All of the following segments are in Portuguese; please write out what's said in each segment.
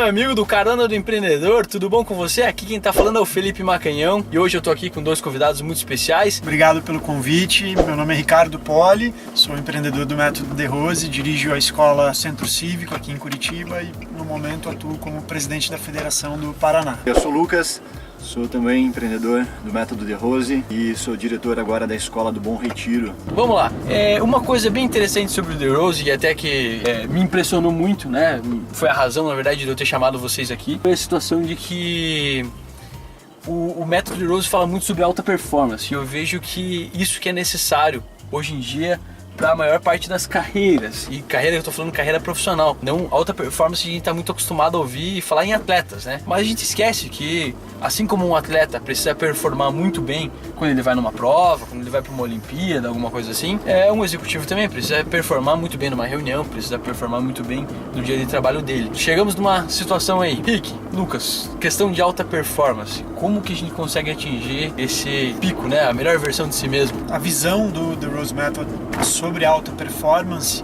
meu amigo do Carona do Empreendedor, tudo bom com você? Aqui quem tá falando é o Felipe Macanhão e hoje eu tô aqui com dois convidados muito especiais. Obrigado pelo convite, meu nome é Ricardo Poli, sou empreendedor do Método De Rose, dirijo a escola Centro Cívico aqui em Curitiba e no momento atuo como presidente da Federação do Paraná. Eu sou o Lucas, sou também empreendedor do Método De Rose e sou diretor agora da Escola do Bom Retiro. Vamos lá, uma coisa bem interessante sobre o The Rose e até que me impressionou muito, né? Foi a razão, na verdade, de eu ter chamado vocês aqui. Foi a situação de que o Método The Rose fala muito sobre alta performance e eu vejo que isso que é necessário hoje em dia para a maior parte das carreiras, e carreira, eu tô falando carreira profissional, não alta performance. A gente tá muito acostumado a ouvir e falar em atletas, né? Mas a gente esquece que, assim como um atleta precisa performar muito bem quando ele vai numa prova, quando ele vai para uma Olimpíada, alguma coisa assim, um executivo também precisa performar muito bem numa reunião, precisa performar muito bem no dia de trabalho dele. Chegamos numa situação aí, Rick, Lucas, questão de alta performance, como que a gente consegue atingir esse pico, né? A melhor versão de si mesmo? A visão do The Rose Method sobre alta performance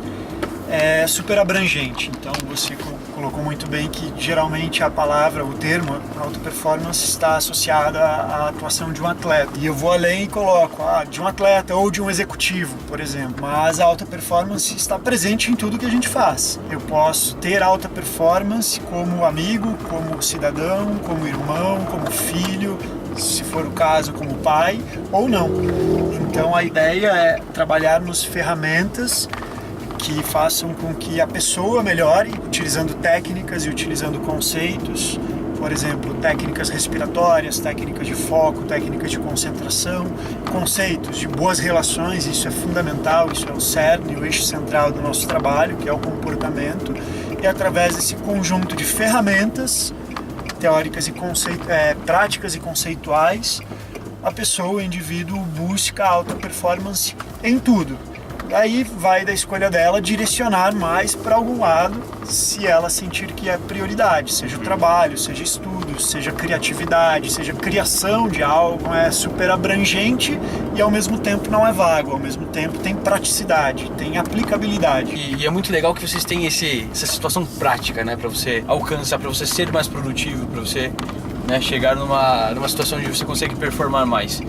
é super abrangente, então você colocou muito bem que geralmente a palavra, o termo alta performance está associada à atuação de um atleta, e eu vou além e coloco de um atleta ou de um executivo, por exemplo, mas a alta performance está presente em tudo que a gente faz. Eu posso ter alta performance como amigo, como cidadão, como irmão, como filho, se for o caso como pai ou não. Então a ideia é trabalharmos ferramentas que façam com que a pessoa melhore, utilizando técnicas e utilizando conceitos, por exemplo, técnicas respiratórias, técnicas de foco, técnicas de concentração, conceitos de boas relações. Isso é fundamental, isso é o cerne, o eixo central do nosso trabalho, que é o comportamento, e através desse conjunto de ferramentas teóricas e práticas e conceituais, a pessoa, o indivíduo, busca alta performance em tudo. Aí vai da escolha dela direcionar mais para algum lado, se ela sentir que é prioridade, seja o trabalho, seja estudo, seja criatividade, seja criação de algo. É super abrangente e ao mesmo tempo não é vago, ao mesmo tempo tem praticidade, tem aplicabilidade. E é muito legal que vocês têm essa situação prática, né, para você alcançar, para você ser mais produtivo, para você, né, chegar numa situação onde você consegue performar mais.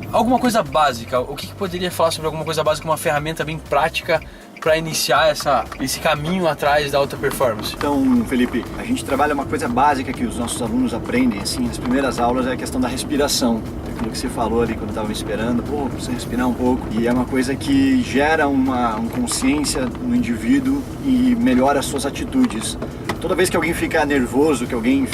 Alguma coisa básica, o que poderia falar sobre alguma coisa básica, uma ferramenta bem prática para iniciar esse caminho atrás da alta performance? Então, Felipe, a gente trabalha uma coisa básica que os nossos alunos aprendem, assim, nas primeiras aulas, é a questão da respiração. Aquilo que você falou ali quando estava me esperando, precisa respirar um pouco. E é uma coisa que gera uma consciência no indivíduo e melhora as suas atitudes. Toda vez que alguém fica nervoso, que alguém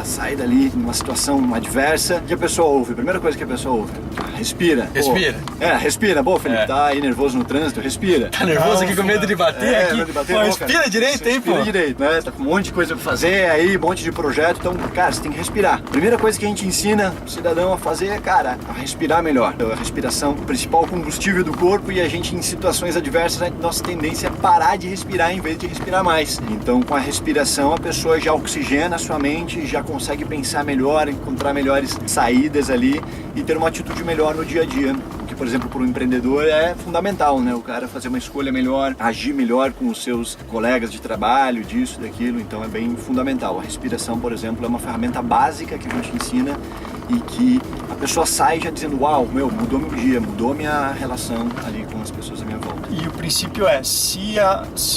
sai dali numa situação adversa, o que a pessoa ouve? A primeira coisa que a pessoa ouve: respira. Respira. Respira. Felipe, tá aí nervoso no trânsito, respira. Tá nervoso aqui com medo de bater aqui? Medo de bater, respira direito, hein, pô? Respira direito, né? Tá com um monte de coisa pra fazer aí, um monte de projeto, então, cara, você tem que respirar. Primeira coisa que a gente ensina o cidadão a fazer é, a respirar melhor. A respiração, o principal combustível do corpo, e a gente, em situações adversas, a nossa tendência é parar de respirar em vez de respirar mais. Então, com a respiração, a pessoa já oxigena a sua mente, já consegue pensar melhor, encontrar melhores saídas ali e ter uma atitude melhor no dia a dia. O que, por exemplo, para um empreendedor é fundamental, né? O cara fazer uma escolha melhor, agir melhor com os seus colegas de trabalho, disso, daquilo. Então é bem fundamental. A respiração, por exemplo, é uma ferramenta básica que a gente ensina e que a pessoa sai já dizendo: uau, mudou meu dia, mudou minha relação ali com as pessoas à minha volta. E o princípio é, se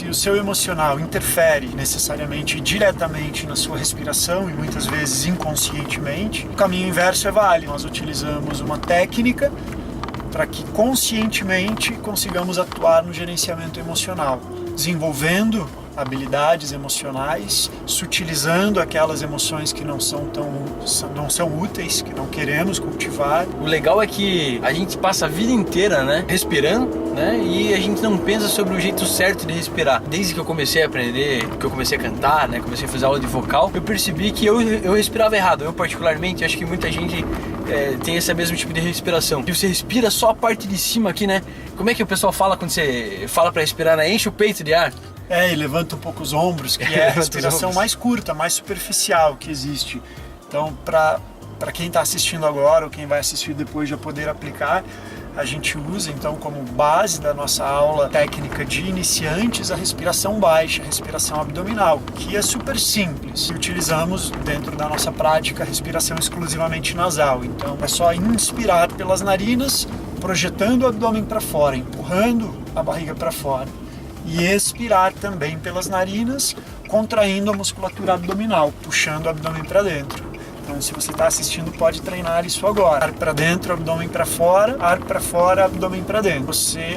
o seu emocional interfere necessariamente, diretamente na sua respiração e muitas vezes inconscientemente, o caminho inverso é válido. Nós utilizamos uma técnica para que conscientemente consigamos atuar no gerenciamento emocional, desenvolvendo habilidades emocionais, sutilizando aquelas emoções que não são úteis, que não queremos cultivar. O legal é que a gente passa a vida inteira, né, respirando, né, e a gente não pensa sobre o jeito certo de respirar. Desde que eu comecei a aprender, que eu comecei a cantar, né, comecei a fazer aula de vocal, eu percebi que eu respirava errado. Eu particularmente, acho que muita gente tem esse mesmo tipo de respiração. Que você respira só a parte de cima aqui, né? Como é que o pessoal fala quando você fala para respirar, né? Enche o peito de ar. E levanta um pouco os ombros, que é a respiração mais curta, mais superficial que existe. Então, para quem está assistindo agora ou quem vai assistir depois já poder aplicar, a gente usa então como base da nossa aula técnica de iniciantes a respiração baixa, a respiração abdominal, que é super simples. E utilizamos dentro da nossa prática a respiração exclusivamente nasal. Então é só inspirar pelas narinas, projetando o abdômen para fora, empurrando a barriga para fora. E expirar também pelas narinas, contraindo a musculatura abdominal, puxando o abdômen para dentro. Então, se você está assistindo, pode treinar isso agora. Ar para dentro, abdômen para fora, ar para fora, abdômen para dentro.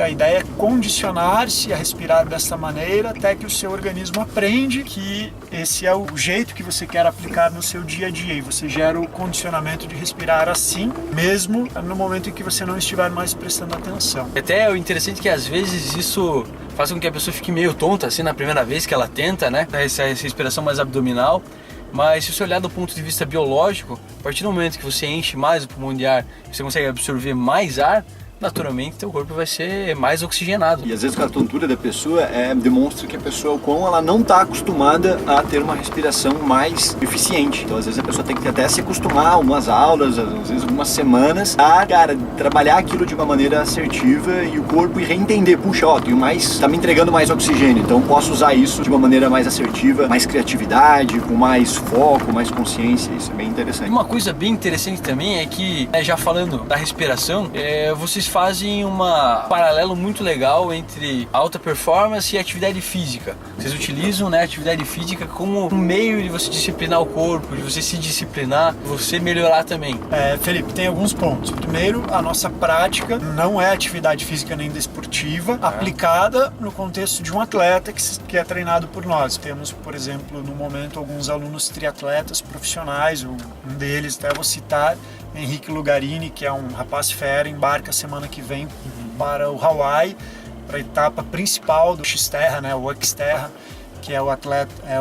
A ideia é condicionar-se a respirar dessa maneira até que o seu organismo aprende que esse é o jeito que você quer aplicar no seu dia a dia. E você gera o condicionamento de respirar assim, mesmo no momento em que você não estiver mais prestando atenção. Até é interessante que às vezes isso faz com que a pessoa fique meio tonta assim na primeira vez que ela tenta, né? Essa respiração mais abdominal. Mas se você olhar do ponto de vista biológico, a partir do momento que você enche mais o pulmão de ar, você consegue absorver mais ar, naturalmente teu corpo vai ser mais oxigenado. E às vezes a tontura da pessoa demonstra que a pessoa, o quão ela não está acostumada a ter uma respiração mais eficiente. Então às vezes a pessoa tem que até se acostumar umas aulas, às vezes algumas semanas, a, cara, trabalhar aquilo de uma maneira assertiva e o corpo ir reentender, puxa, ó, tá me entregando mais oxigênio, então posso usar isso de uma maneira mais assertiva, mais criatividade, com mais foco, mais consciência. Isso é bem interessante. Uma coisa bem interessante também é que, já falando da respiração, vocês fazem um paralelo muito legal entre alta performance e atividade física. Vocês utilizam, né, a atividade física como um meio de você disciplinar o corpo, de você se disciplinar, você melhorar também. Felipe, tem alguns pontos. Primeiro, a nossa prática não é atividade física nem desportiva, aplicada no contexto de um atleta que é treinado por nós. Temos, por exemplo, no momento, alguns alunos triatletas profissionais, um deles, até vou citar, Henrique Lugarini, que é um rapaz fera, embarca semana que vem para o Hawaii, para a etapa principal do Xterra, né, o Xterra, que é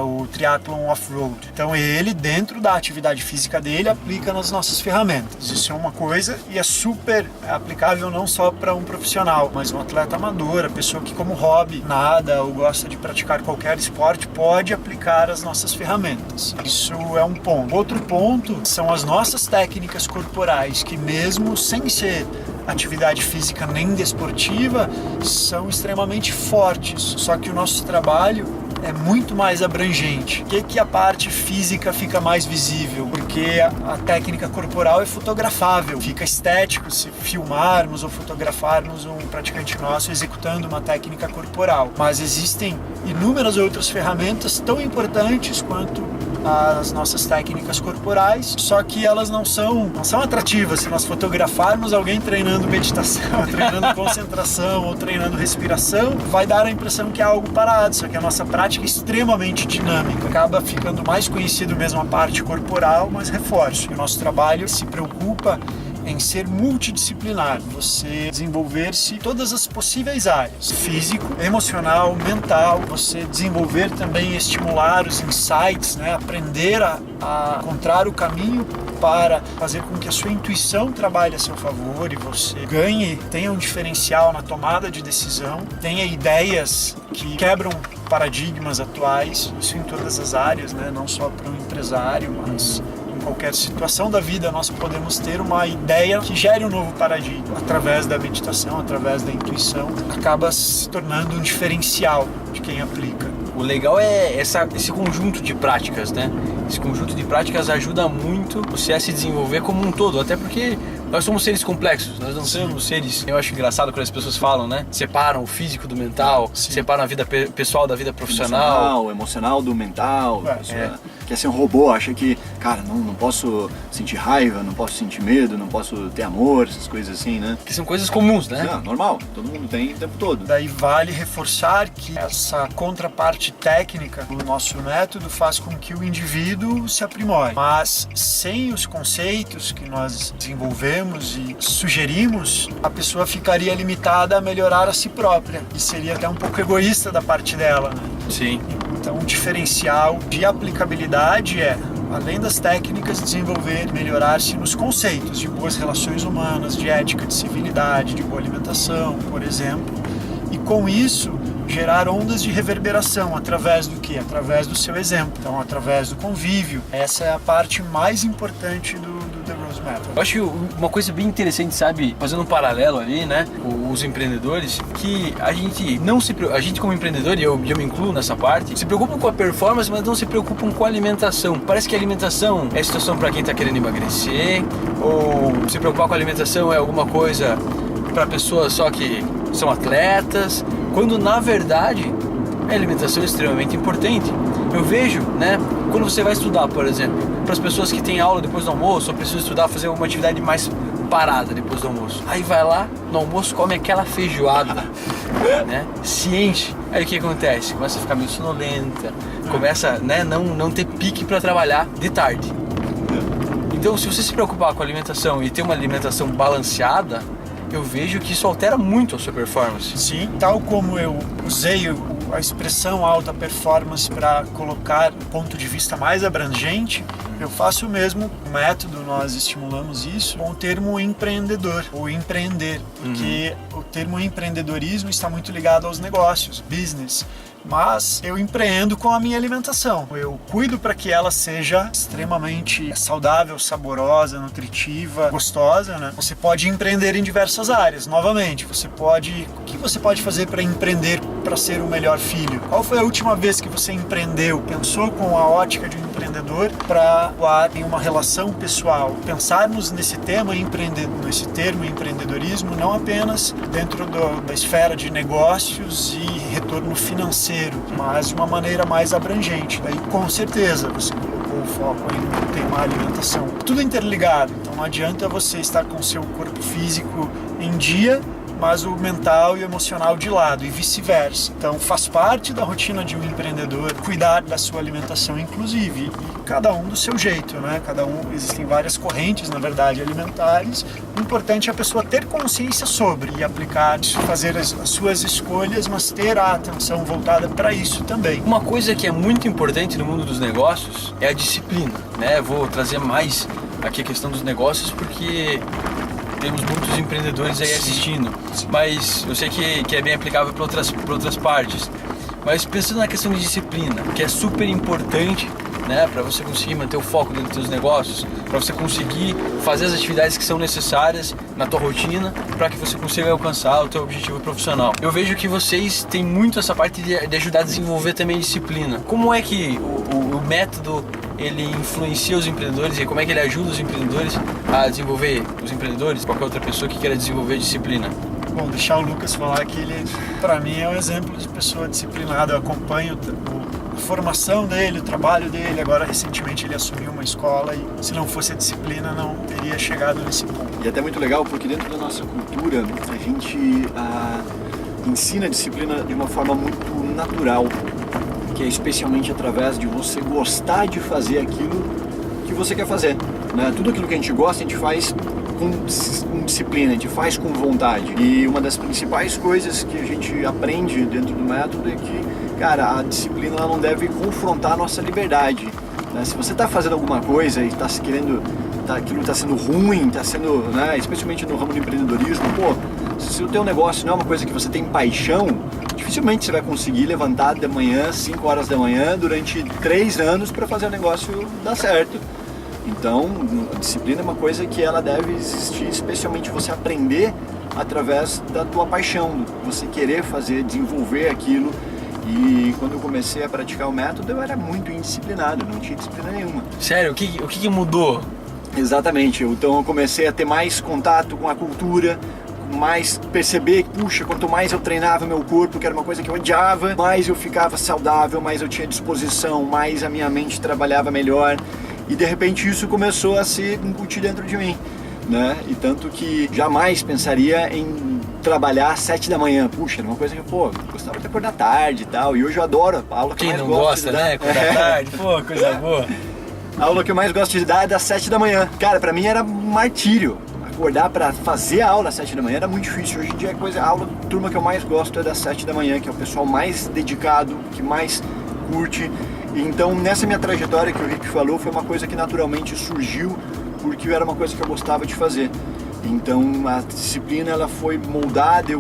o triathlon off-road. Então ele, dentro da atividade física dele, aplica nas nossas ferramentas. Isso é uma coisa e é super aplicável não só para um profissional, mas um atleta amador, a pessoa que como hobby nada ou gosta de praticar qualquer esporte, pode aplicar as nossas ferramentas. Isso é um ponto. Outro ponto são as nossas técnicas corporais, que mesmo sem ser atividade física nem desportiva, são extremamente fortes. Só que o nosso trabalho é muito mais abrangente. Por que a parte física fica mais visível? Porque a técnica corporal é fotografável, fica estético se filmarmos ou fotografarmos um praticante nosso executando uma técnica corporal. Mas existem inúmeras outras ferramentas tão importantes quanto as nossas técnicas corporais, só que elas não são atrativas. Se nós fotografarmos alguém treinando meditação, treinando concentração ou treinando respiração, vai dar a impressão que é algo parado, só que a nossa prática é extremamente dinâmica. Acaba ficando mais conhecido mesmo a parte corporal, mas reforço. O nosso trabalho se preocupa em ser multidisciplinar, você desenvolver-se em todas as possíveis áreas, físico, emocional, mental, você desenvolver também, estimular os insights, né? Aprender a encontrar o caminho para fazer com que a sua intuição trabalhe a seu favor e você tenha um diferencial na tomada de decisão, tenha ideias que quebram paradigmas atuais, isso em todas as áreas, né? Não só para um empresário, mas em qualquer situação da vida nós podemos ter uma ideia que gere um novo paradigma. Através da meditação, através da intuição, acaba se tornando um diferencial de quem aplica. O legal é esse conjunto de práticas, né? Esse conjunto de práticas ajuda muito você a se desenvolver como um todo, até porque nós somos seres complexos, nós não somos seres... Eu acho engraçado quando as pessoas falam, né? Separam o físico do mental, separam a vida pessoal da vida profissional. Emocional do mental. Quer ser um robô, acha que, cara, não posso sentir raiva, não posso sentir medo, não posso ter amor, essas coisas assim, né? Que são coisas comuns, né? Não, normal, todo mundo tem o tempo todo. Daí vale reforçar que essa contraparte técnica do nosso método faz com que o indivíduo se aprimore. Mas sem os conceitos que nós desenvolvemos e sugerimos, a pessoa ficaria limitada a melhorar a si própria. E seria até um pouco egoísta da parte dela, né? Sim. Então, um diferencial de aplicabilidade é, além das técnicas, desenvolver, melhorar-se nos conceitos de boas relações humanas, de ética, de civilidade, de boa alimentação, por exemplo. E com isso, gerar ondas de reverberação, através do quê? Através do seu exemplo, então através do convívio. Essa é a parte mais importante do The Rose Rose Method. Eu acho uma coisa bem interessante, sabe, fazendo um paralelo ali, né, os empreendedores, que a gente como empreendedor, e eu me incluo nessa parte, se preocupa com a performance, mas não se preocupam com a alimentação. Parece que a alimentação é situação para quem está querendo emagrecer, ou se preocupar com a alimentação é alguma coisa para pessoas só que são atletas, quando na verdade a alimentação é extremamente importante. Eu vejo, né, quando você vai estudar, por exemplo, para as pessoas que têm aula depois do almoço, ou precisam estudar, fazer uma atividade mais parada depois do almoço. Aí vai lá, no almoço come aquela feijoada, né, se enche. Aí o que acontece? Começa a ficar meio sonolenta, começa, né, não ter pique para trabalhar de tarde. Então, se você se preocupar com a alimentação e ter uma alimentação balanceada, eu vejo que isso altera muito a sua performance. Sim, tal como eu usei a expressão alta performance para colocar um ponto de vista mais abrangente, eu faço o mesmo método, nós estimulamos isso com o termo empreendedor, ou empreender, porque o termo empreendedorismo está muito ligado aos negócios, business. Mas eu empreendo com a minha alimentação. Eu cuido para que ela seja extremamente saudável, saborosa, nutritiva, gostosa, né? Você pode empreender em diversas áreas. Novamente, o que você pode fazer para empreender para ser o melhor filho? Qual foi a última vez que você empreendeu? Pensou com a ótica de um empreendedor para atuar em uma relação pessoal? Pensarmos nesse termo empreendedorismo não apenas dentro da esfera de negócios e retorno financeiro, mas de uma maneira mais abrangente. Daí, com certeza, você colocou o foco aí no tema alimentação. Tudo interligado, então não adianta você estar com o seu corpo físico em dia, mas o mental e o emocional de lado, e vice-versa. Então faz parte da rotina de um empreendedor cuidar da sua alimentação, inclusive, e cada um do seu jeito, né? Existem várias correntes, na verdade, alimentares. O importante é a pessoa ter consciência sobre e aplicar, fazer as suas escolhas, mas ter a atenção voltada para isso também. Uma coisa que é muito importante no mundo dos negócios é a disciplina, né? Vou trazer mais aqui a questão dos negócios porque temos muitos empreendedores aí assistindo, mas eu sei que é bem aplicável para outras partes. Mas pensando na questão de disciplina, que é super importante, né, para você conseguir manter o foco dentro dos seus negócios, para você conseguir fazer as atividades que são necessárias na tua rotina, para que você consiga alcançar o teu objetivo profissional. Eu vejo que vocês têm muito essa parte de ajudar a desenvolver também a disciplina. Como é que o método ele influencia os empreendedores e como é que ele ajuda os empreendedores a desenvolver, os empreendedores, qualquer outra pessoa que queira desenvolver disciplina? Bom, deixar o Lucas falar que ele, para mim, é um exemplo de pessoa disciplinada. Eu acompanho a formação dele, o trabalho dele. Agora, recentemente, ele assumiu uma escola e se não fosse a disciplina, não teria chegado nesse ponto. E é até muito legal porque dentro da nossa cultura, a gente ensina a disciplina de uma forma muito natural, que é especialmente através de você gostar de fazer aquilo que você quer fazer, né? Tudo aquilo que a gente gosta, a gente faz com disciplina, a gente faz com vontade. E uma das principais coisas que a gente aprende dentro do método é que, cara, a disciplina ela não deve confrontar a nossa liberdade, né? Se você está fazendo alguma coisa e está querendo, aquilo está sendo ruim, está sendo, né, especialmente no ramo do empreendedorismo, se o teu negócio não é uma coisa que você tem paixão, dificilmente você vai conseguir levantar de manhã, 5 horas da manhã, durante 3 anos para fazer o negócio dar certo. Então, a disciplina é uma coisa que ela deve existir, especialmente você aprender através da tua paixão, você querer fazer, desenvolver aquilo. E quando eu comecei a praticar o método, eu era muito indisciplinado, não tinha disciplina nenhuma. Sério? O que mudou? Exatamente, então eu comecei a ter mais contato com a cultura, mais perceber que, puxa, quanto mais eu treinava meu corpo, que era uma coisa que eu odiava, mais eu ficava saudável, mais eu tinha disposição, mais a minha mente trabalhava melhor. E de repente isso começou a se incutir dentro de mim, né? E tanto que jamais pensaria em trabalhar às 7 da manhã. Puxa, era uma coisa que eu, gostava de acordar tarde e tal. E hoje eu adoro a aula que eu mais gosto. Quem não gosta, né? Acordar tarde, coisa boa. A aula que eu mais gosto de dar é das 7 da manhã. Cara, pra mim era um martírio. Acordar pra fazer a aula às 7 da manhã era muito difícil. Hoje em dia a aula, turma que eu mais gosto é das 7 da manhã, que é o pessoal mais dedicado, que mais curte. Então, nessa minha trajetória que o Rick falou, foi uma coisa que naturalmente surgiu porque era uma coisa que eu gostava de fazer. Então a disciplina ela foi moldada,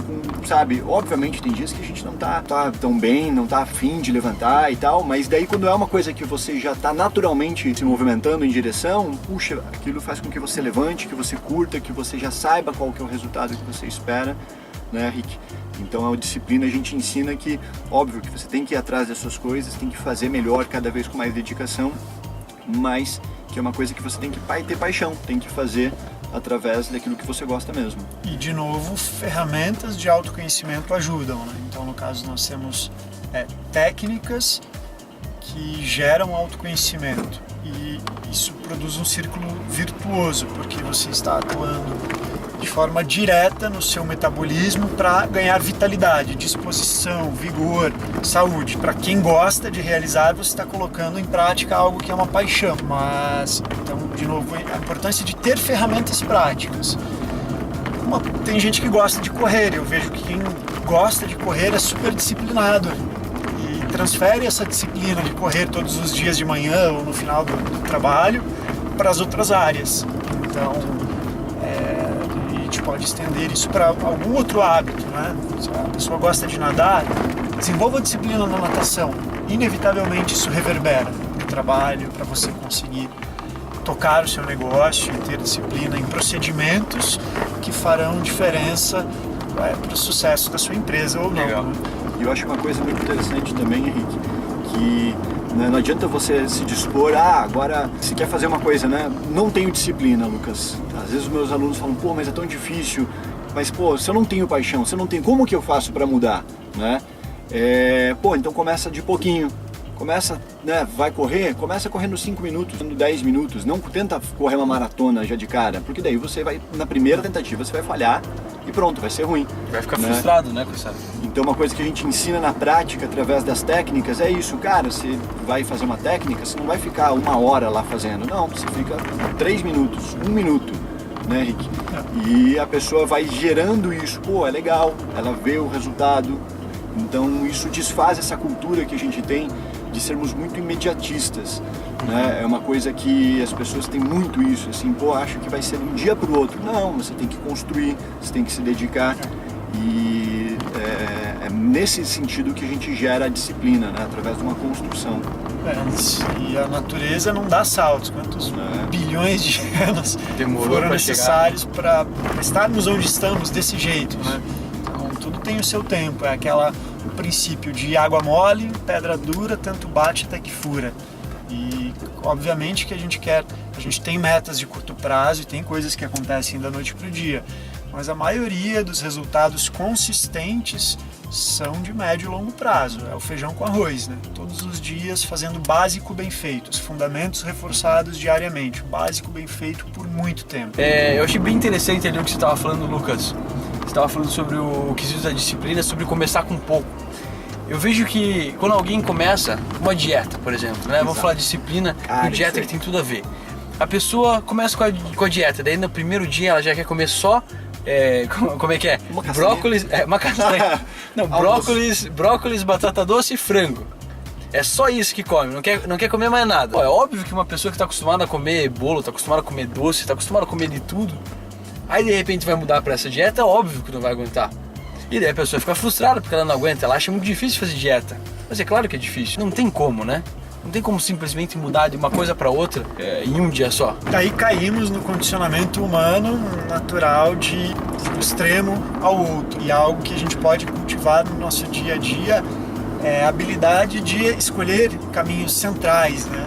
sabe, obviamente tem dias que a gente não tá tão bem, não tá afim de levantar e tal, mas daí quando é uma coisa que você já tá naturalmente se movimentando em direção, puxa, aquilo faz com que você levante, que você curta, que você já saiba qual que é o resultado que você espera, né, Rick? Então a disciplina a gente ensina que, óbvio, que você tem que ir atrás das suas coisas, tem que fazer melhor cada vez com mais dedicação, mas que é uma coisa que você tem que ter paixão, tem que fazer através daquilo que você gosta mesmo. E de novo, ferramentas de autoconhecimento ajudam, né? Então no caso nós temos técnicas que geram autoconhecimento e isso produz um círculo virtuoso, porque você está atuando de forma direta no seu metabolismo para ganhar vitalidade, disposição, vigor, saúde. Para quem gosta de realizar, você está colocando em prática algo que é uma paixão. Mas, então, de novo, a importância de ter ferramentas práticas. Tem gente que gosta de correr, eu vejo que quem gosta de correr é super disciplinado e transfere essa disciplina de correr todos os dias de manhã ou no final do trabalho para as outras áreas. Então, a gente pode estender isso para algum outro hábito, né? Se a pessoa gosta de nadar, desenvolva a disciplina na natação. Inevitavelmente isso reverbera no trabalho, para você conseguir tocar o seu negócio e ter disciplina em procedimentos que farão diferença para o sucesso da sua empresa ou não. Legal. E eu acho uma coisa muito interessante também, Henrique, que não adianta você se dispor, agora se quer fazer uma coisa, né? Não tenho disciplina, Lucas. Às vezes os meus alunos falam, pô, mas é tão difícil. Mas, pô, se eu não tenho paixão, se eu não tenho, como que eu faço para mudar, né? Então começa de pouquinho. Começa, né, vai correr, começa correndo 5 minutos, 10 minutos. Não tenta correr uma maratona já de cara, porque daí você vai, na primeira tentativa, você vai falhar e pronto, vai ser ruim. Vai ficar frustrado, né, com isso? Então uma coisa que a gente ensina na prática, através das técnicas, é isso, cara, você vai fazer uma técnica, você não vai ficar 1 hora lá fazendo, não, você fica 3 minutos, 1 minuto, né, Rick? E a pessoa vai gerando isso, pô, é legal, ela vê o resultado, então isso desfaz essa cultura que a gente tem de sermos muito imediatistas, né? É uma coisa que as pessoas têm muito isso, assim, pô, acho que vai ser de um dia para o outro. Não, você tem que construir, você tem que se dedicar e é nesse sentido que a gente gera a disciplina, né? Através de uma construção. E a natureza não dá saltos. Quantos bilhões de anos foram necessários para estarmos onde estamos desse jeito, né? Então tudo tem o seu tempo, o princípio de água mole, pedra dura, tanto bate até que fura. E obviamente que a gente tem metas de curto prazo e tem coisas que acontecem da noite para o dia, mas a maioria dos resultados consistentes são de médio e longo prazo. É o feijão com arroz, né? Todos os dias fazendo o básico bem feito, os fundamentos reforçados diariamente, o básico bem feito por muito tempo. Eu achei bem interessante ali o que você estava falando, Lucas. Você estava falando sobre o quesito da disciplina, sobre começar com pouco. Eu vejo que quando alguém começa uma dieta, por exemplo, né? Vamos falar de disciplina com dieta, que tem tudo a ver. A pessoa começa com a dieta, daí no primeiro dia ela já quer comer só, como é que é? Brócolis, uma castanha. Não, brócolis, batata doce e frango. É só isso que come, não quer comer mais nada. É óbvio que uma pessoa que está acostumada a comer bolo, está acostumada a comer doce, está acostumada a comer de tudo, aí de repente vai mudar para essa dieta, é óbvio que não vai aguentar. E daí a pessoa fica frustrada porque ela não aguenta, ela acha muito difícil fazer dieta. Mas é claro que é difícil, não tem como, né? Não tem como simplesmente mudar de uma coisa para outra em um dia só. Daí caímos no condicionamento humano natural de um extremo ao outro. E algo que a gente pode cultivar no nosso dia a dia é a habilidade de escolher caminhos centrais, né?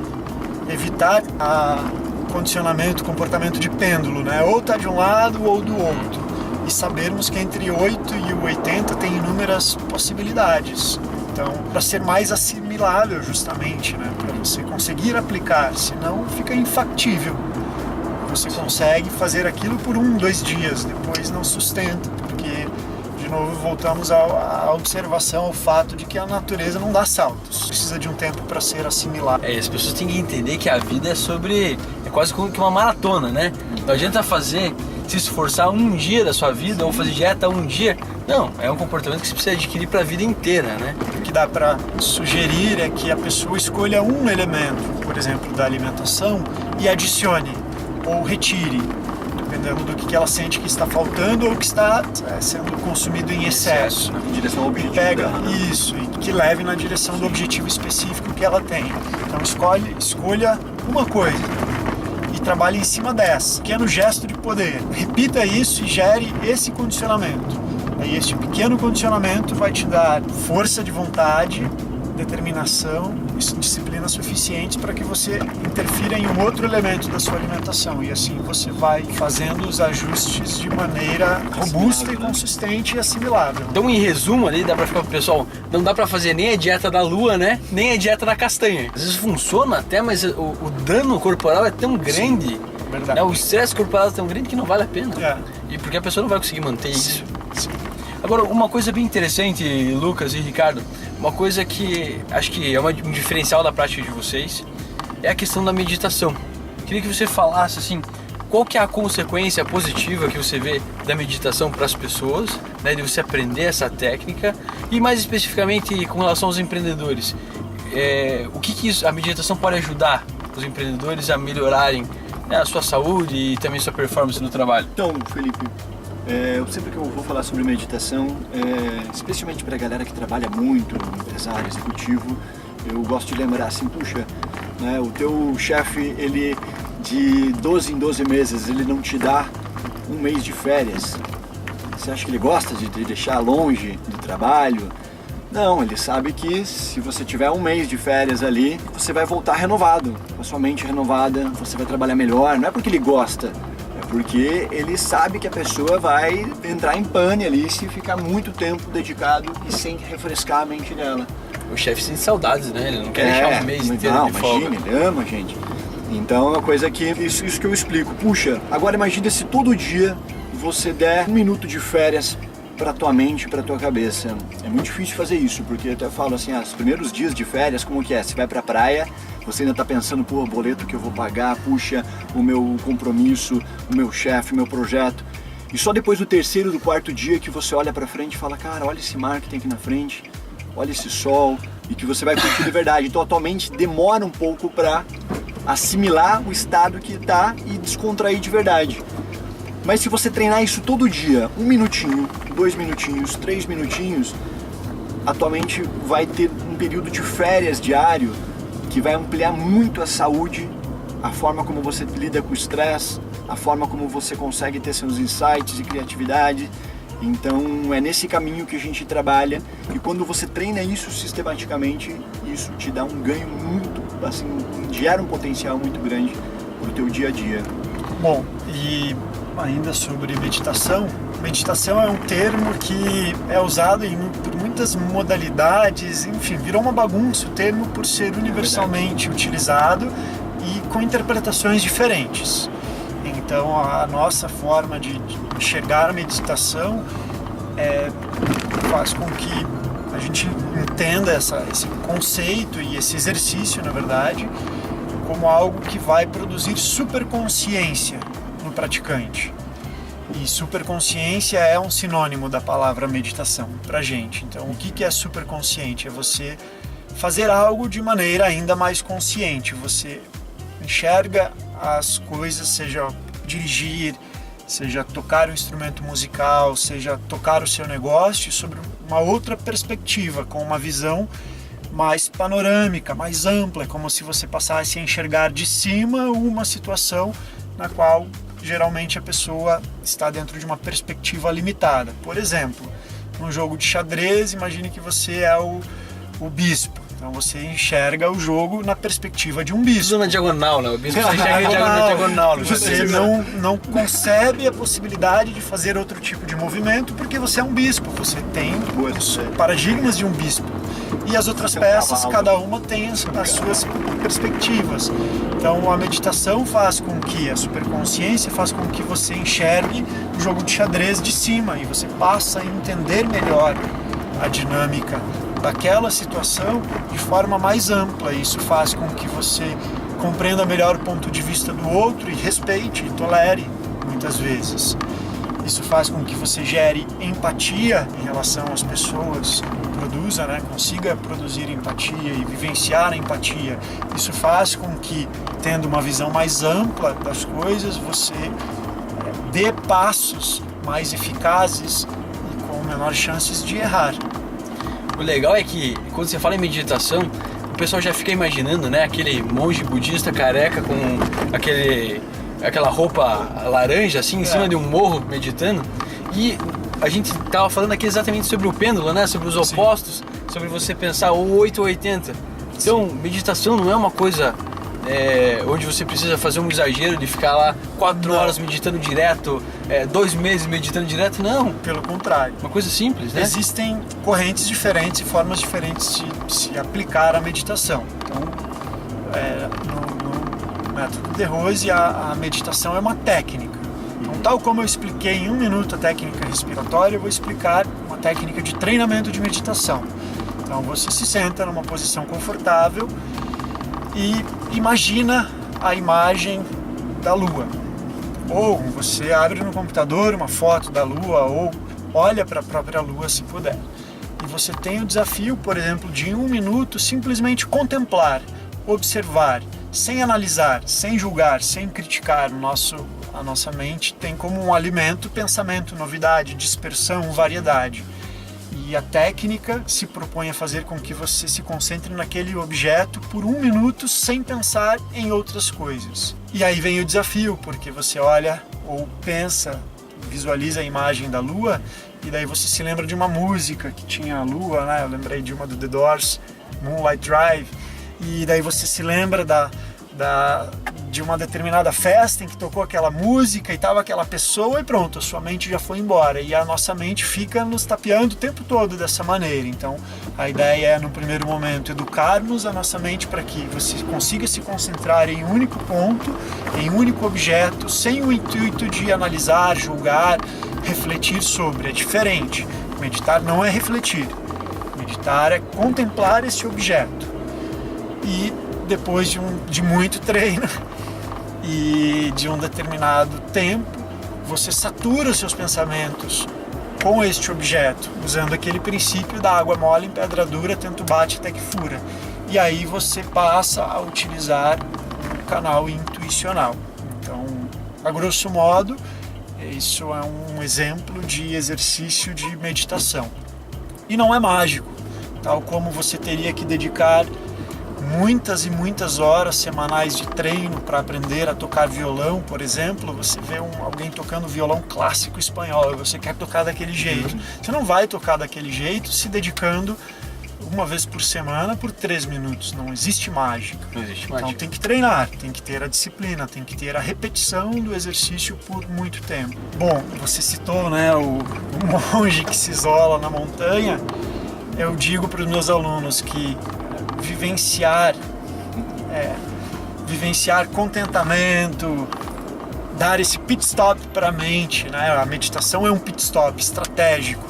Evitar o condicionamento, o comportamento de pêndulo, né? Ou tá de um lado ou do outro. E sabermos que entre 8 e o 80 tem inúmeras possibilidades. Então, para ser mais assimilável justamente, né? Para você conseguir aplicar, senão fica infactível. Você consegue fazer aquilo por 1, 2 dias, depois não sustenta, porque, de novo, voltamos à observação, ao fato de que a natureza não dá saltos. Precisa de um tempo para ser assimilado. As pessoas têm que entender que a vida é quase como que uma maratona, né? Não adianta se esforçar um dia da sua vida ou fazer dieta um dia. Não, é um comportamento que você precisa adquirir para a vida inteira, né? O que dá para sugerir é que a pessoa escolha um elemento, por exemplo, da alimentação, e adicione ou retire. dependendo do que ela sente que está faltando ou que está sendo consumido em excesso. Em direção ao objetivo Pega dela, né? isso e que leve na direção do objetivo específico que ela tem. Então escolha uma coisa e trabalhe em cima dessa. Pequeno gesto de poder. Repita isso e gere esse condicionamento. Aí este pequeno condicionamento vai te dar força de vontade, determinação e disciplina suficientes para que você interfira em um outro elemento da sua alimentação. E assim você vai fazendo os ajustes de maneira robusta e consistente e assimilável. Então, em resumo ali, dá pra ficar pro pessoal, não dá pra fazer nem a dieta da lua, né? Nem a dieta da castanha. Às vezes funciona até, mas o dano corporal é tão grande, Verdade. né? O estresse corporal é tão grande que não vale a pena. É. E porque a pessoa não vai conseguir manter isso. Sim. Agora, uma coisa bem interessante, Lucas e Ricardo, uma coisa que acho que é um diferencial da prática de vocês, é a questão da meditação. Queria que você falasse assim, qual que é a consequência positiva que você vê da meditação para as pessoas, né, de você aprender essa técnica, e mais especificamente com relação aos empreendedores. O que a meditação pode ajudar os empreendedores a melhorarem, né, a sua saúde e também sua performance no trabalho? Então, Felipe, sempre que eu vou falar sobre meditação, especialmente para a galera que trabalha muito, empresário, executivo, eu gosto de lembrar assim, puxa, né, o teu chefe, ele de 12 em 12 meses, ele não te dá um mês de férias. Você acha que ele gosta de te deixar longe do trabalho? Não, ele sabe que se você tiver um mês de férias ali, você vai voltar renovado, com a sua mente renovada, você vai trabalhar melhor. Não é porque ele gosta, porque ele sabe que a pessoa vai entrar em pane ali se ficar muito tempo dedicado e sem refrescar a mente dela. O chefe sente saudades, né? Ele não quer deixar um mês inteiro de folga. Imagina, ele ama a gente. Então é uma coisa que, isso que eu explico. Puxa, agora imagina se todo dia você der um minuto de férias para tua mente, para tua cabeça. É muito difícil fazer isso, porque eu até falo assim, os primeiros dias de férias, como que é? Você vai pra praia, você ainda tá pensando, pô, o boleto que eu vou pagar, puxa, o meu compromisso, o meu chefe, o meu projeto. E só depois do terceiro, do quarto dia que você olha pra frente e fala, cara, olha esse mar que tem aqui na frente, olha esse sol, e que você vai curtir de verdade. Então a tua mente demora um pouco pra assimilar o estado que tá e descontrair de verdade. Mas se você treinar isso todo dia, 1 minutinho, 2 minutinhos, 3 minutinhos, a tua mente vai ter um período de férias diário que vai ampliar muito a saúde, a forma como você lida com o estresse, a forma como você consegue ter seus insights e criatividade. Então é nesse caminho que a gente trabalha, e quando você treina isso sistematicamente, isso te dá um ganho muito, assim, gera um potencial muito grande pro teu dia a dia. Bom, e ainda sobre meditação, meditação é um termo que é usado por muitas modalidades, enfim, virou uma bagunça o termo por ser universalmente utilizado e com interpretações diferentes. Então a nossa forma de enxergar a meditação faz com que a gente entenda esse conceito e esse exercício, na verdade, como algo que vai produzir superconsciência no praticante. E superconsciência é um sinônimo da palavra meditação pra gente. Então, o que é superconsciente? É você fazer algo de maneira ainda mais consciente. Você enxerga as coisas, seja dirigir, seja tocar um instrumento musical, seja tocar o seu negócio sobre uma outra perspectiva, com uma visão mais panorâmica, mais ampla, como se você passasse a enxergar de cima uma situação na qual geralmente a pessoa está dentro de uma perspectiva limitada. Por exemplo, num jogo de xadrez, imagine que você é o bispo. Então você enxerga o jogo na perspectiva de um bispo. Na diagonal, né? O bispo você enxerga na diagonal. Você não concebe a possibilidade de fazer outro tipo de movimento porque você é um bispo. Você tem os paradigmas de um bispo. E as outras peças, cada uma tem as suas perspectivas. Então a meditação faz com que, a superconsciência faz com que você enxergue o jogo de xadrez de cima e você passa a entender melhor a dinâmica daquela situação de forma mais ampla. Isso faz com que você compreenda melhor o ponto de vista do outro e respeite e tolere muitas vezes. Isso faz com que você gere empatia em relação às pessoas, produza, consiga produzir empatia e vivenciar a empatia. Isso faz com que, tendo uma visão mais ampla das coisas, você dê passos mais eficazes e com menores chances de errar. O legal é que quando você fala em meditação, o pessoal já fica imaginando, né, aquele monge budista careca com aquela roupa laranja assim em cima de um morro meditando. E a gente tava falando aqui exatamente sobre o pêndulo, né, sobre os opostos, sobre você pensar o 8 ou 80. Então, meditação não é uma coisa onde você precisa fazer um exagero de ficar lá 4 horas meditando direto, 2 meses meditando direto, não. Pelo contrário. Uma coisa simples, né? Existem correntes diferentes e formas diferentes de se aplicar a meditação. Então, no método de Rose, a meditação é uma técnica. Então, tal como eu expliquei em 1 minuto a técnica respiratória, eu vou explicar uma técnica de treinamento de meditação. Então, você se senta numa posição confortável e imagina a imagem da Lua. Ou você abre no computador uma foto da Lua, ou olha para a própria Lua se puder. E você tem o desafio, por exemplo, de em 1 minuto simplesmente contemplar, observar, sem analisar, sem julgar, sem criticar. A nossa mente tem como um alimento pensamento, novidade, dispersão, variedade. E a técnica se propõe a fazer com que você se concentre naquele objeto por 1 minuto sem pensar em outras coisas. E aí vem o desafio, porque você olha ou pensa, visualiza a imagem da Lua e daí você se lembra de uma música que tinha a Lua, né? Eu lembrei de uma do The Doors, Moonlight Drive, e daí você se lembra de uma determinada festa em que tocou aquela música e estava aquela pessoa e pronto, a sua mente já foi embora. E a nossa mente fica nos tapeando o tempo todo dessa maneira. Então, a ideia é, no primeiro momento, educarmos a nossa mente para que você consiga se concentrar em um único ponto, em um único objeto, sem o intuito de analisar, julgar, refletir sobre. É diferente. Meditar não é refletir. Meditar é contemplar esse objeto. E depois de muito treino e de um determinado tempo, você satura os seus pensamentos com este objeto, usando aquele princípio da água mole em pedra dura, tanto bate até que fura. E aí você passa a utilizar o canal intuicional. Então, a grosso modo, isso é um exemplo de exercício de meditação. E não é mágico, tal como você teria que dedicar muitas e muitas horas semanais de treino para aprender a tocar violão, por exemplo. Você vê alguém tocando violão clássico espanhol e você quer tocar daquele jeito. Você não vai tocar daquele jeito se dedicando uma vez por semana por 3 minutos. Não existe mágica. Não existe mágica. Então tem que treinar, tem que ter a disciplina, tem que ter a repetição do exercício por muito tempo. Bom, você citou, né, o monge que se isola na montanha. Eu digo para os meus alunos que vivenciar contentamento, dar esse pit stop para a mente, né? A meditação é um pit stop estratégico,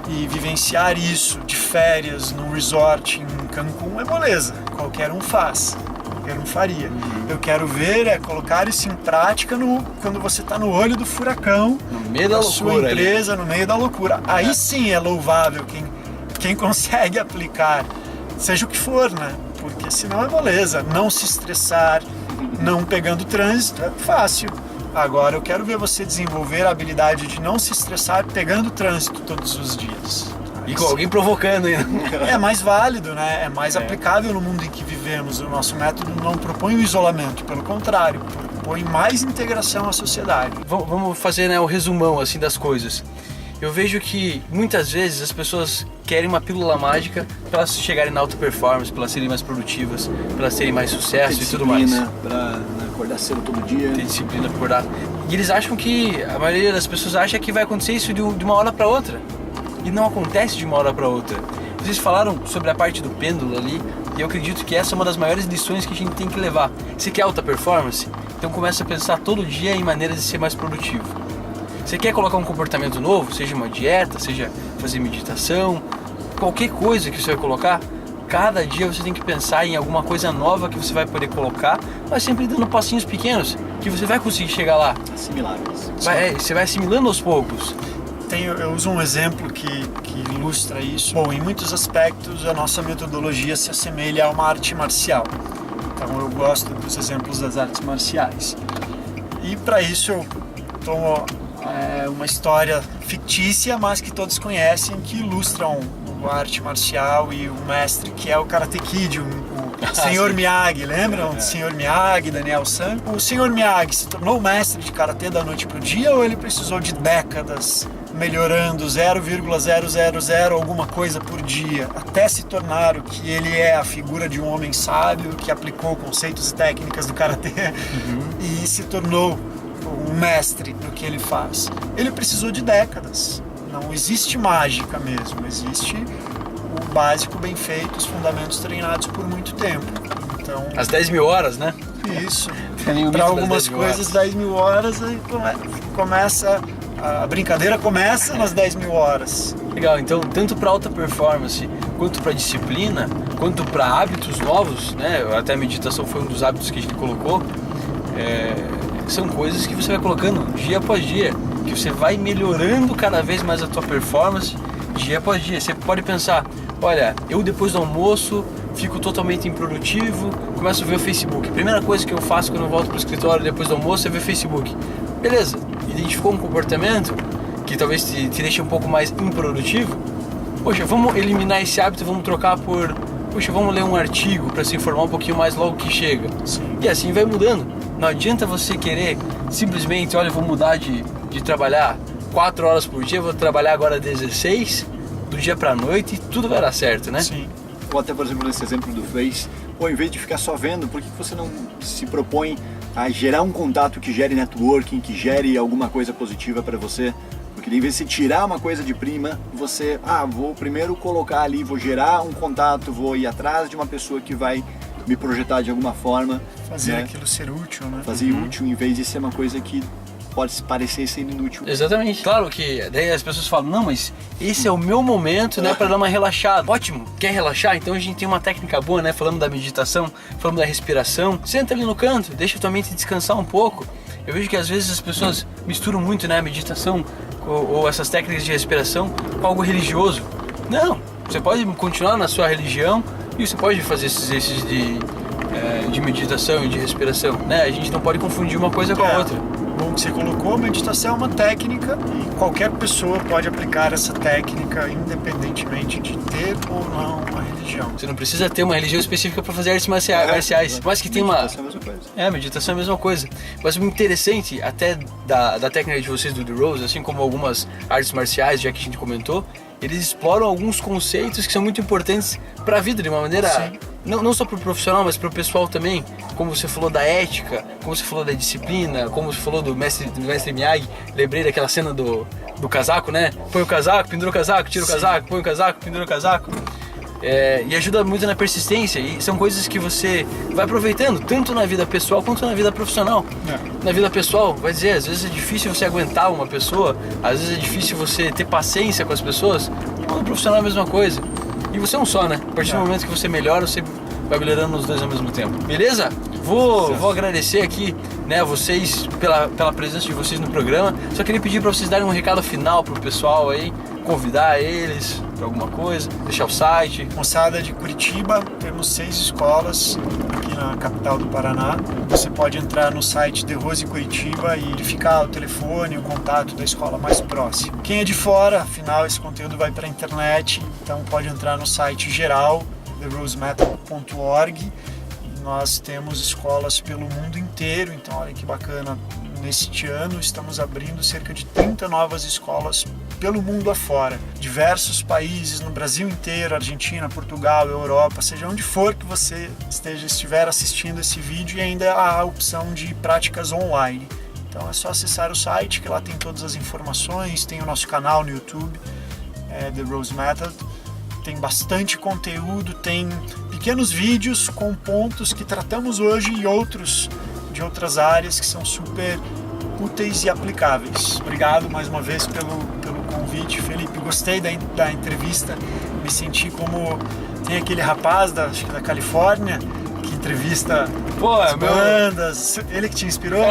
e vivenciar isso de férias num resort em Cancún é moleza, qualquer um faz, qualquer um faria. Eu quero ver colocar isso em prática quando você está no olho do furacão, no meio da sua loucura, empresa, no meio da loucura. Aí sim é louvável quem consegue aplicar, seja o que for, né? Porque senão é moleza. Não se estressar, não pegando trânsito é fácil. Agora eu quero ver você desenvolver a habilidade de não se estressar pegando trânsito todos os dias. E com alguém provocando ainda. É mais válido, né? É mais aplicável no mundo em que vivemos. O nosso método não propõe o isolamento, pelo contrário, propõe mais integração à sociedade. Vamos fazer, né, o resumão assim das coisas. Eu vejo que muitas vezes as pessoas querem uma pílula mágica para elas chegarem na alta performance, para elas serem mais produtivas, para elas terem mais sucesso e tudo mais. Para acordar cedo todo dia. Ter disciplina para acordar. E eles acham que, a maioria das pessoas acha que vai acontecer isso de uma hora para outra. E não acontece de uma hora para outra. Vocês falaram sobre a parte do pêndulo ali, e eu acredito que essa é uma das maiores lições que a gente tem que levar. Você quer alta performance? Então começa a pensar todo dia em maneiras de ser mais produtivo. Você quer colocar um comportamento novo, seja uma dieta, seja fazer meditação, qualquer coisa que você vai colocar, cada dia você tem que pensar em alguma coisa nova que você vai poder colocar, mas sempre dando passinhos pequenos, que você vai conseguir chegar lá. Assimiláveis. Você vai assimilando aos poucos. Eu uso um exemplo que ilustra isso. Bom, em muitos aspectos a nossa metodologia se assemelha a uma arte marcial. Então eu gosto dos exemplos das artes marciais. E para isso eu contou uma história fictícia, mas que todos conhecem, que ilustram a arte marcial e o mestre, que é o Karate Kid, o Sr. Miyagi, lembram? O Sr. Miyagi, Daniel San. O Sr. Miyagi se tornou mestre de Karatê da noite pro dia, ou ele precisou de décadas melhorando 0,000 alguma coisa por dia, até se tornar o que ele é, a figura de um homem sábio que aplicou conceitos e técnicas do Karatê e se tornou um mestre no que ele faz? Ele precisou de décadas. Não existe mágica mesmo, existe o básico bem feito, os fundamentos treinados por muito tempo. Então, as 10 mil horas, né? Isso. Para algumas coisas, 10 mil horas, aí começa, a brincadeira começa nas 10 mil horas. Legal, então tanto para alta performance, quanto para disciplina, quanto para hábitos novos, né? Até a meditação foi um dos hábitos que a gente colocou. São coisas que você vai colocando dia após dia, que você vai melhorando cada vez mais a tua performance dia após dia. Você pode pensar, olha, eu depois do almoço fico totalmente improdutivo, começo a ver o Facebook. A primeira coisa que eu faço quando eu volto para o escritório depois do almoço é ver o Facebook. Beleza, identificou um comportamento que talvez te deixe um pouco mais improdutivo. Poxa, vamos eliminar esse hábito, vamos trocar por... Poxa, vamos ler um artigo para se informar um pouquinho mais logo que chega. Sim. E assim vai mudando. Não adianta você querer simplesmente, olha, eu vou mudar de trabalhar 4 horas por dia, vou trabalhar agora 16, do dia pra noite, e tudo vai dar certo, né? Sim. Ou até, por exemplo, nesse exemplo do Face, ou em vez de ficar só vendo, por que você não se propõe a gerar um contato que gere networking, que gere alguma coisa positiva para você? Porque em vez de você tirar uma coisa de prima, você, vou primeiro colocar ali, vou gerar um contato, vou ir atrás de uma pessoa que vai me projetar de alguma forma. Fazer né? aquilo ser útil, né? Fazer útil em vez de ser uma coisa que pode parecer ser inútil. Exatamente. Claro que daí as pessoas falam, não, mas esse é o meu momento, né, para dar uma relaxada. Ótimo, quer relaxar? Então a gente tem uma técnica boa, né, falando da meditação, falando da respiração. Senta ali no canto, deixa a tua mente descansar um pouco. Eu vejo que às vezes as pessoas misturam muito, né, a meditação ou essas técnicas de respiração com algo religioso. Não, você pode continuar na sua religião e você pode fazer esses exercícios de meditação e de respiração, né? A gente não pode confundir uma coisa com a outra. Bom que você colocou, meditação é uma técnica e qualquer pessoa pode aplicar essa técnica independentemente de ter ou não uma religião. Você não precisa ter uma religião específica para fazer artes marciais, mas que tem uma... Meditação é a mesma coisa. Meditação é a mesma coisa. Mas o interessante até da técnica de vocês do The Rose, assim como algumas artes marciais, já que a gente comentou, eles exploram alguns conceitos que são muito importantes para a vida, de uma maneira... Não só para o profissional, mas para o pessoal também. Como você falou da ética, como você falou da disciplina, como você falou do mestre Miyagi. Lembrei daquela cena do casaco, né? Põe o casaco, pendura o casaco, tira o casaco, põe o casaco, pendura o casaco. E ajuda muito na persistência. E são coisas que você vai aproveitando, tanto na vida pessoal quanto na vida profissional. Na vida pessoal, vai dizer, às vezes é difícil você aguentar uma pessoa, às vezes é difícil você ter paciência com as pessoas. No profissional é a mesma coisa. E você é um só, né? A partir do momento que você melhora, você vai melhorando os dois ao mesmo tempo. Beleza? Vou agradecer aqui, né, vocês pela presença de vocês no programa. Só queria pedir para vocês darem um recado final pro pessoal aí, convidar eles para alguma coisa, deixar o site. Moçada de Curitiba, temos 6 escolas aqui na capital do Paraná. Você pode entrar no site The Rose Curitiba e verificar o telefone, o contato da escola mais próxima. Quem é de fora, afinal esse conteúdo vai para a internet, então pode entrar no site geral, therosemethod.org. Nós temos escolas pelo mundo inteiro, então olha que bacana. Neste ano estamos abrindo cerca de 30 novas escolas pelo mundo afora. Diversos países no Brasil inteiro, Argentina, Portugal, Europa, seja onde for que você estiver assistindo esse vídeo, e ainda há a opção de práticas online. Então é só acessar o site, que lá tem todas as informações, tem o nosso canal no YouTube, The Rose Method. Tem bastante conteúdo, tem pequenos vídeos com pontos que tratamos hoje e outros de outras áreas que são super úteis e aplicáveis. Obrigado mais uma vez pelo convite, Felipe. Gostei da entrevista, me senti como... Tem aquele rapaz da Califórnia que entrevista as bandas. Ele que te inspirou?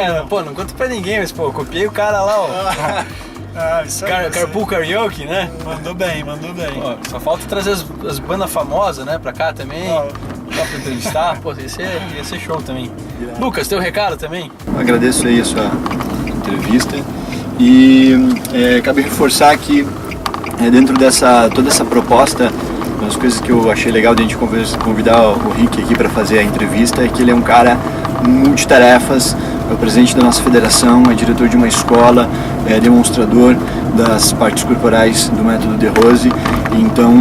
Não conta pra ninguém, mas eu copiei o cara lá, ó. Isso aí. Carpool Karaoke, né? Mandou bem. Só falta trazer as bandas famosas, né, pra cá também. Só pra entrevistar. Ia ser show também. Lucas, tem um recado também? Agradeço aí a sua entrevista E cabe reforçar que dentro toda essa proposta, uma das coisas que eu achei legal de a gente convidar o Rick aqui para fazer a entrevista é que ele é um cara multitarefas, é o presidente da nossa federação, é diretor de uma escola, é demonstrador das partes corporais do método De Rose. Então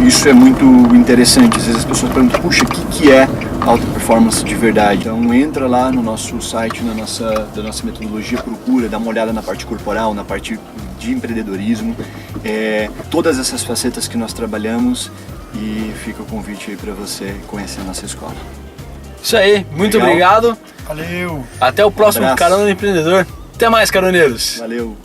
isso é muito interessante. Às vezes as pessoas perguntam, puxa, o que é alta performance de verdade? Então entra lá no nosso site, da nossa metodologia, procura, dá uma olhada na parte corporal, na parte de empreendedorismo, todas essas facetas que nós trabalhamos, e fica o convite aí para você conhecer a nossa escola. Isso aí, muito Legal. obrigado. Valeu! Até o próximo abraço. Carona do Empreendedor. Até mais, caroneiros. Valeu!